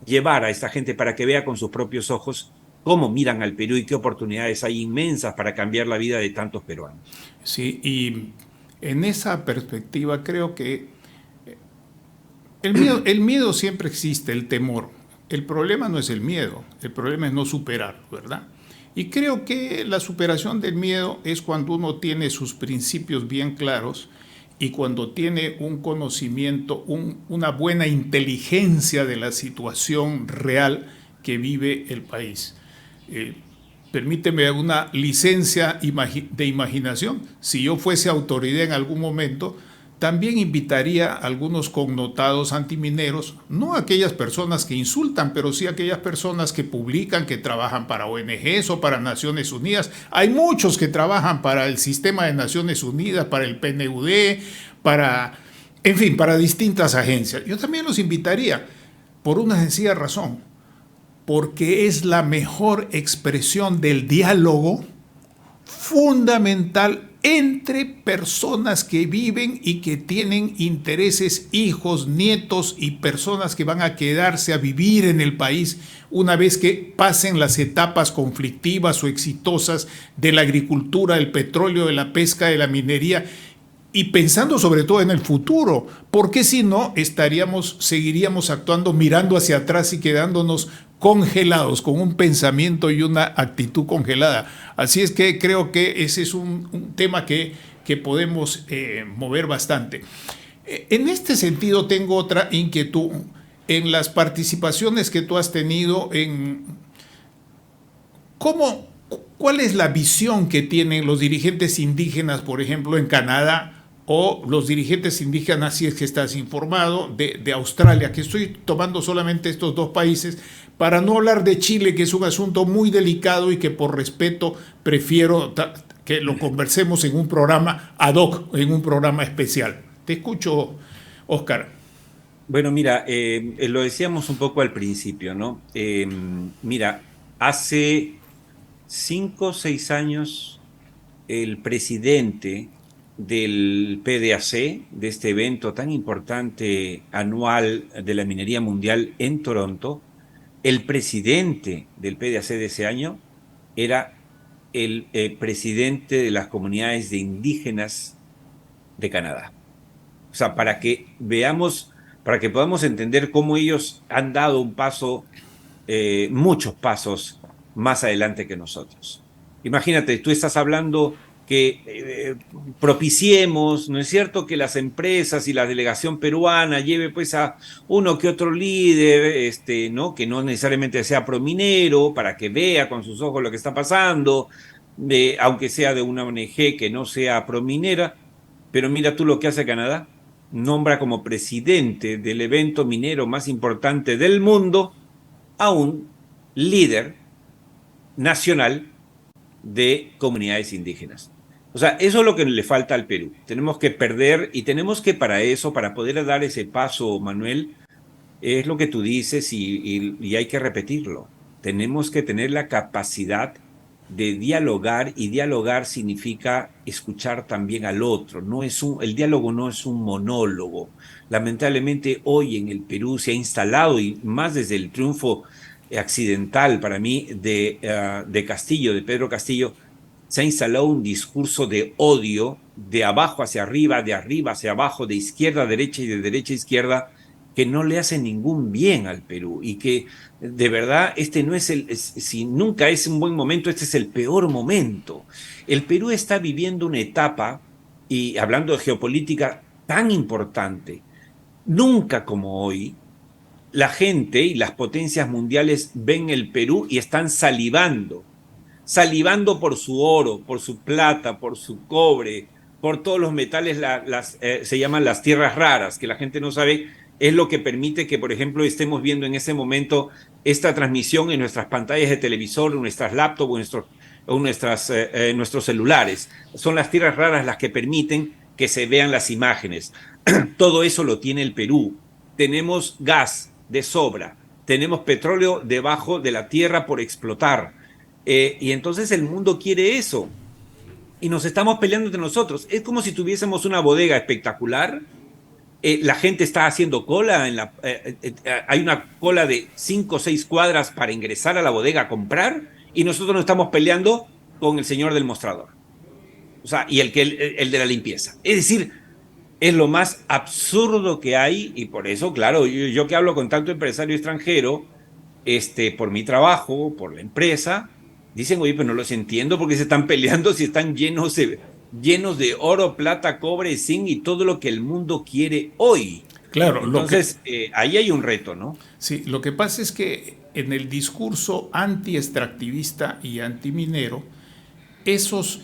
llevar a esta gente para que vea con sus propios ojos cómo miran al Perú y qué oportunidades hay inmensas para cambiar la vida de tantos peruanos. Sí, y en esa perspectiva creo que el miedo siempre existe, el temor. El problema no es el miedo, el problema es no superarlo, ¿verdad? Y creo que la superación del miedo es cuando uno tiene sus principios bien claros y cuando tiene un conocimiento, una buena inteligencia de la situación real que vive el país. Permíteme una licencia de imaginación. Si yo fuese autoridad en algún momento, también invitaría a algunos connotados antimineros, no a aquellas personas que insultan, pero sí a aquellas personas que publican, que trabajan para ONGs o para Naciones Unidas. Hay muchos que trabajan para el sistema de Naciones Unidas, para el PNUD, en fin, para distintas agencias. Yo también los invitaría por una sencilla razón, porque es la mejor expresión del diálogo fundamental entre personas que viven y que tienen intereses, hijos, nietos y personas que van a quedarse a vivir en el país una vez que pasen las etapas conflictivas o exitosas de la agricultura, del petróleo, de la pesca, de la minería, y pensando sobre todo en el futuro, porque si no seguiríamos actuando mirando hacia atrás y quedándonos congelados, con un pensamiento y una actitud congelada. Así es que creo que ese es un tema que podemos mover bastante. En este sentido tengo otra inquietud. En las participaciones que tú has tenido, ¿cuál es la visión que tienen los dirigentes indígenas, por ejemplo, en Canadá, o los dirigentes indígenas, si es que estás informado, de Australia, que estoy tomando solamente estos dos países, para no hablar de Chile, que es un asunto muy delicado y que por respeto prefiero que lo conversemos en un programa ad hoc, en un programa especial? Te escucho, Oscar. Bueno, mira, lo decíamos un poco al principio, ¿no? Mira, hace 5 o 6 años el presidente del PDAC, de este evento tan importante anual de la minería mundial en Toronto, el presidente del PDAC de ese año era el presidente de las comunidades de indígenas de Canadá. O sea, para que veamos, para que podamos entender cómo ellos han dado un paso, muchos pasos más adelante que nosotros. Imagínate, tú estás hablando que propiciemos, ¿no es cierto?, que las empresas y la delegación peruana lleve pues a uno que otro líder, ¿no?, que no necesariamente sea prominero, para que vea con sus ojos lo que está pasando, aunque sea de una ONG que no sea prominera. Pero mira tú lo que hace Canadá: nombra como presidente del evento minero más importante del mundo a un líder nacional de comunidades indígenas. O sea, eso es lo que le falta al Perú. Tenemos que perder, y tenemos que para eso, para poder dar ese paso, Manuel, es lo que tú dices y hay que repetirlo. Tenemos que tener la capacidad de dialogar, y dialogar significa escuchar también al otro. El diálogo no es un monólogo. Lamentablemente hoy en el Perú se ha instalado, y más desde el triunfo accidental para mí de Castillo, de Pedro Castillo, se ha instalado un discurso de odio de abajo hacia arriba, de arriba hacia abajo, de izquierda a derecha y de derecha a izquierda, que no le hace ningún bien al Perú, y que de verdad no es si nunca es un buen momento, este es el peor momento. El Perú está viviendo una etapa, y hablando de geopolítica, tan importante. Nunca como hoy la gente y las potencias mundiales ven el Perú y están salivando por su oro, por su plata, por su cobre, por todos los metales, se llaman las tierras raras, que la gente no sabe. Es lo que permite que, por ejemplo, estemos viendo en ese momento esta transmisión en nuestras pantallas de televisor, en nuestras laptops o nuestros celulares. Son las tierras raras las que permiten que se vean las imágenes. Todo eso lo tiene el Perú. Tenemos gas de sobra, tenemos petróleo debajo de la tierra por explotar. Y entonces el mundo quiere eso. Y nos estamos peleando entre nosotros. Es como si tuviésemos una bodega espectacular. La gente está haciendo cola. Hay una cola de 5 o 6 cuadras para ingresar a la bodega a comprar. Y nosotros nos estamos peleando con el señor del mostrador. O sea, y el de la limpieza. Es decir, es lo más absurdo que hay. Y por eso, claro, yo que hablo con tanto empresario extranjero, por mi trabajo, por la empresa, dicen: oye, pero no los entiendo, porque se están peleando si están llenos de oro, plata, cobre, zinc y todo lo que el mundo quiere hoy. Claro. Entonces, ahí hay un reto, ¿no? Sí, lo que pasa es que en el discurso anti-extractivista y antiminero, ese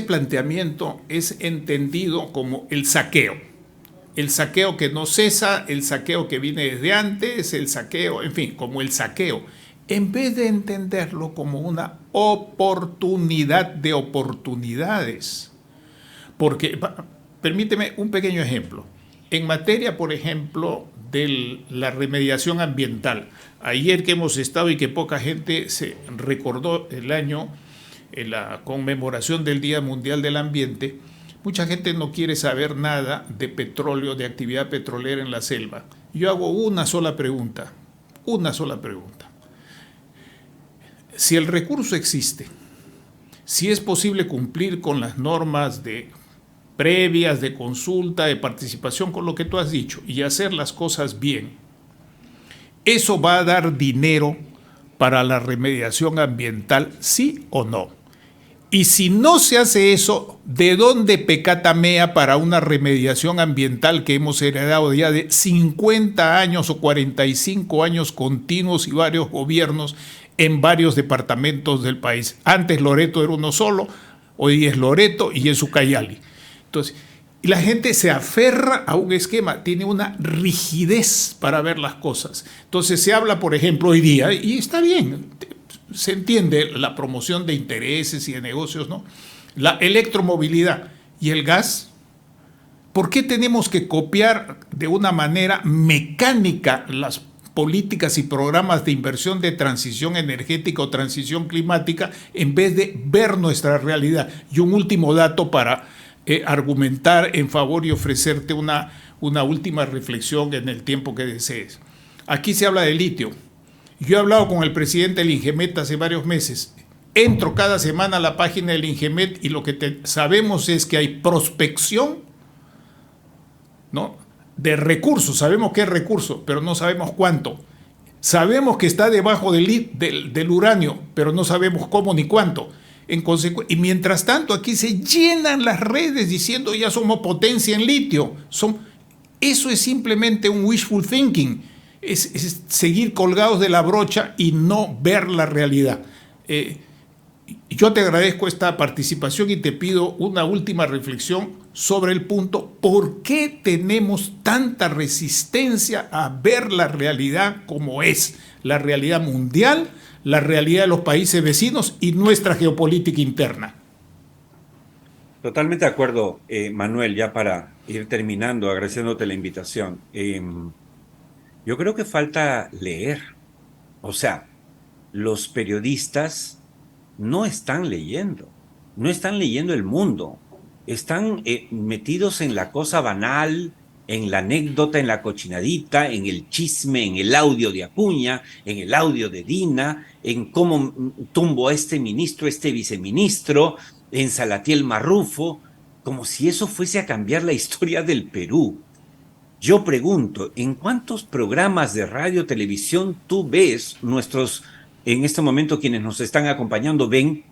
planteamiento es entendido como el saqueo. El saqueo que no cesa, el saqueo que viene desde antes, el saqueo, en fin, como el saqueo, en vez de entenderlo como una oportunidad de oportunidades. Porque, permíteme un pequeño ejemplo. En materia, por ejemplo, de la remediación ambiental, ayer que hemos estado y que poca gente se recordó el año en la conmemoración del Día Mundial del Ambiente, mucha gente no quiere saber nada de petróleo, de actividad petrolera en la selva. Yo hago una sola pregunta. Si el recurso existe, si es posible cumplir con las normas previas de consulta, de participación, con lo que tú has dicho, y hacer las cosas bien, ¿eso va a dar dinero para la remediación ambiental, sí o no? Y si no se hace eso, ¿de dónde pecatamea para una remediación ambiental que hemos heredado ya de 50 años o 45 años continuos y varios gobiernos en varios departamentos del país? Antes Loreto era uno solo, hoy es Loreto y es Ucayali. Entonces, y la gente se aferra a un esquema, tiene una rigidez para ver las cosas. Entonces se habla, por ejemplo, hoy día, y está bien, se entiende la promoción de intereses y de negocios, ¿no? La electromovilidad y el gas. ¿Por qué tenemos que copiar de una manera mecánica las políticas y programas de inversión de transición energética o transición climática en vez de ver nuestra realidad? Y un último dato para argumentar en favor y ofrecerte una última reflexión en el tiempo que desees. Aquí se habla de litio. Yo he hablado con el presidente del Ingemet hace varios meses. Entro cada semana a la página del Ingemet y lo que sabemos es que hay prospección, ¿no?, de recursos. Sabemos qué es recurso, pero no sabemos cuánto. Sabemos que está debajo del uranio, pero no sabemos cómo ni cuánto. Y mientras tanto aquí se llenan las redes diciendo ya somos potencia en litio. Eso es simplemente un wishful thinking. Es seguir colgados de la brocha y no ver la realidad. Yo te agradezco esta participación y te pido una última reflexión sobre el punto: ¿por qué tenemos tanta resistencia a ver la realidad como es? La realidad mundial, la realidad de los países vecinos y nuestra geopolítica interna. Totalmente de acuerdo, Manuel, ya para ir terminando, agradeciéndote la invitación. Yo creo que falta leer. O sea, los periodistas no están leyendo el mundo. Están metidos en la cosa banal, en la anécdota, en la cochinadita, en el chisme, en el audio de Acuña, en el audio de Dina, en cómo tumbo a este ministro, este viceministro, en Salatiel Marrufo, como si eso fuese a cambiar la historia del Perú. Yo pregunto, ¿en cuántos programas de radio, televisión tú ves, en este momento quienes nos están acompañando ven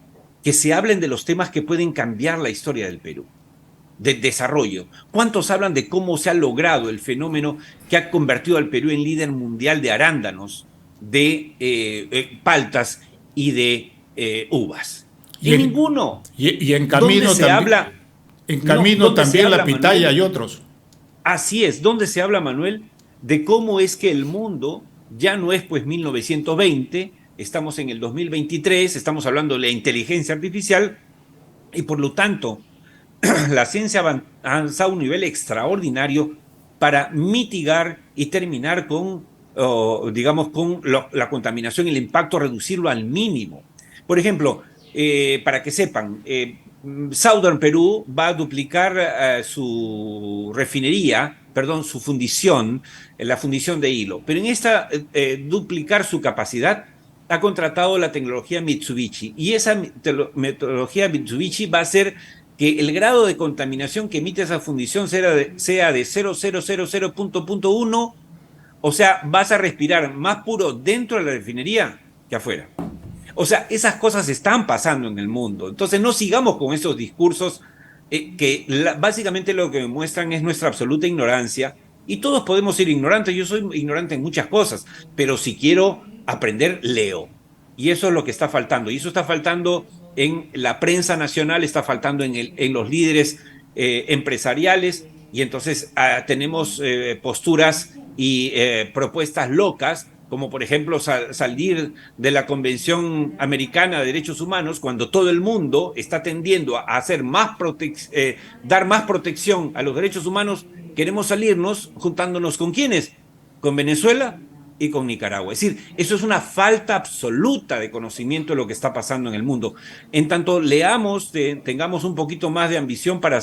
que se hablen de los temas que pueden cambiar la historia del Perú, del desarrollo? ¿Cuántos hablan de cómo se ha logrado el fenómeno que ha convertido al Perú en líder mundial de arándanos, de paltas y de uvas? Y ninguno. Y en camino también la pitaya, Manuel, y otros. Así es, donde se habla, Manuel, de cómo es que el mundo ya no es pues 1920, estamos en el 2023, estamos hablando de la inteligencia artificial y por lo tanto la ciencia ha avanzado a un nivel extraordinario para mitigar y terminar con, la contaminación y el impacto, reducirlo al mínimo. Por ejemplo, para que sepan, Southern Perú va a duplicar su fundición, la fundición de hilo. Pero en esta duplicar su capacidad ha contratado la tecnología Mitsubishi. Y esa metodología Mitsubishi va a hacer que el grado de contaminación que emite esa fundición sea de 0,000.1. O sea, vas a respirar más puro dentro de la refinería que afuera. O sea, esas cosas están pasando en el mundo. Entonces no sigamos con esos discursos que básicamente lo que muestran es nuestra absoluta ignorancia. Y todos podemos ser ignorantes. Yo soy ignorante en muchas cosas, pero si quiero aprender, leo. Y eso es lo que está faltando. Y eso está faltando en la prensa nacional, está faltando en los líderes empresariales. Y entonces tenemos posturas y propuestas locas, como por ejemplo salir de la Convención Americana de Derechos Humanos, cuando todo el mundo está tendiendo a hacer dar más protección a los derechos humanos. Queremos salirnos juntándonos ¿con quiénes? Con Venezuela, y con Nicaragua. Es decir, eso es una falta absoluta de conocimiento de lo que está pasando en el mundo. En tanto leamos, tengamos un poquito más de ambición para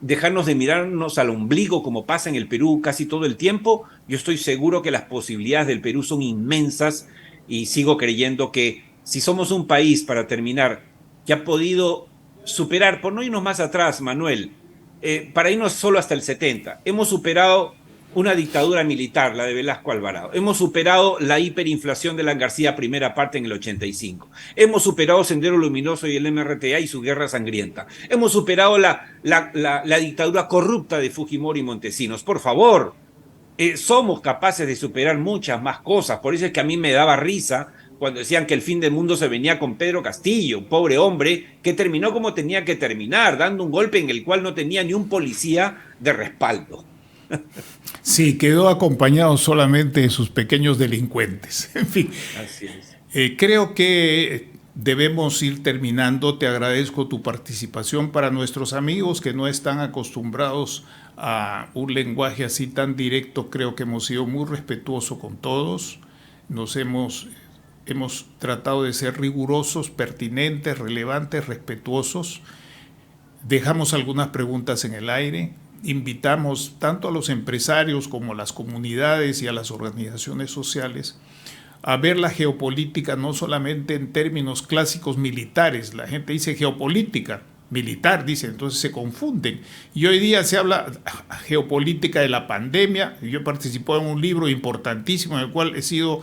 dejarnos de mirarnos al ombligo como pasa en el Perú casi todo el tiempo, yo estoy seguro que las posibilidades del Perú son inmensas y sigo creyendo que si somos un país, para terminar, que ha podido superar, por no irnos más atrás, Manuel, para irnos solo hasta el 70, hemos superado una dictadura militar, la de Velasco Alvarado. Hemos superado la hiperinflación de la García primera parte en el 85. Hemos superado Sendero Luminoso y el MRTA y su guerra sangrienta. Hemos superado la dictadura corrupta de Fujimori y Montesinos. Por favor, somos capaces de superar muchas más cosas. Por eso es que a mí me daba risa cuando decían que el fin del mundo se venía con Pedro Castillo, un pobre hombre que terminó como tenía que terminar, dando un golpe en el cual no tenía ni un policía de respaldo. Sí, quedó acompañado solamente de sus pequeños delincuentes. En fin, así es. Creo que debemos ir terminando. Te agradezco tu participación. Para nuestros amigos que no están acostumbrados a un lenguaje así tan directo, creo que hemos sido muy respetuosos con todos. Hemos tratado de ser rigurosos, pertinentes, relevantes, respetuosos. Dejamos algunas preguntas en el aire. Invitamos tanto a los empresarios como a las comunidades y a las organizaciones sociales a ver la geopolítica no solamente en términos clásicos militares. La gente dice geopolítica, militar, dice, entonces se confunden. Y hoy día se habla geopolítica de la pandemia. Yo he participado en un libro importantísimo en el cual he sido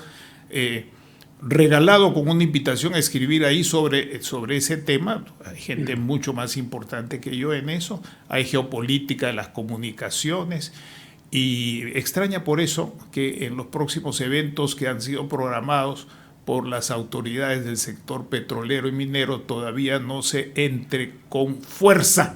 regalado con una invitación a escribir ahí sobre ese tema. Hay gente mucho más importante que yo en eso. Hay geopolítica de las comunicaciones y extraña por eso que en los próximos eventos que han sido programados por las autoridades del sector petrolero y minero todavía no se entre con fuerza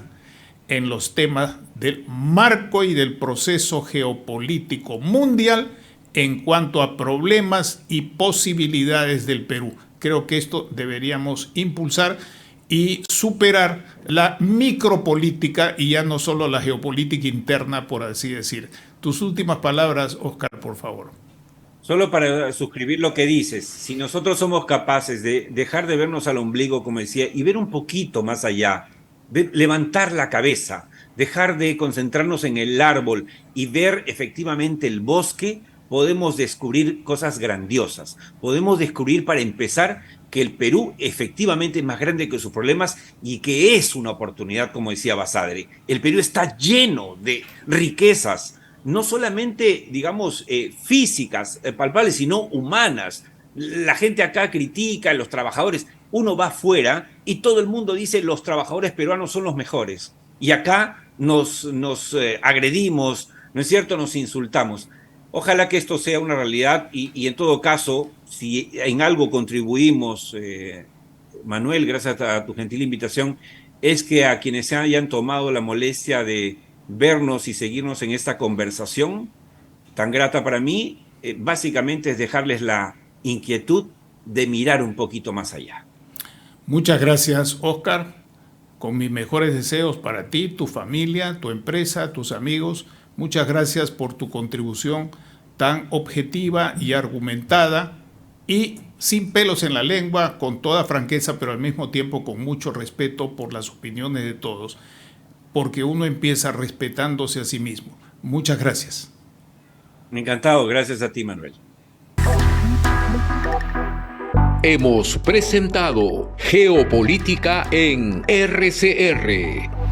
en los temas del marco y del proceso geopolítico mundial en cuanto a problemas y posibilidades del Perú. Creo que esto deberíamos impulsar y superar la micropolítica y ya no solo la geopolítica interna, por así decir. Tus últimas palabras, Oscar, por favor. Solo para suscribir lo que dices, si nosotros somos capaces de dejar de vernos al ombligo, como decía, y ver un poquito más allá, levantar la cabeza, dejar de concentrarnos en el árbol y ver efectivamente el bosque, podemos descubrir cosas grandiosas. Podemos descubrir, para empezar, que el Perú efectivamente es más grande que sus problemas y que es una oportunidad, como decía Basadre. El Perú está lleno de riquezas, no solamente, digamos, físicas, palpables, sino humanas. La gente acá critica a los trabajadores. Uno va afuera y todo el mundo dice los trabajadores peruanos son los mejores. Y acá nos agredimos, ¿no es cierto? Nos insultamos. Ojalá que esto sea una realidad y en todo caso, si en algo contribuimos, Manuel, gracias a tu gentil invitación, es que a quienes se hayan tomado la molestia de vernos y seguirnos en esta conversación tan grata para mí, básicamente es dejarles la inquietud de mirar un poquito más allá. Muchas gracias, Oscar. Con mis mejores deseos para ti, tu familia, tu empresa, tus amigos. Muchas gracias por tu contribución tan objetiva y argumentada y sin pelos en la lengua, con toda franqueza, pero al mismo tiempo con mucho respeto por las opiniones de todos, porque uno empieza respetándose a sí mismo. Muchas gracias. Encantado, gracias a ti, Manuel. Hemos presentado Geopolítica en RCR.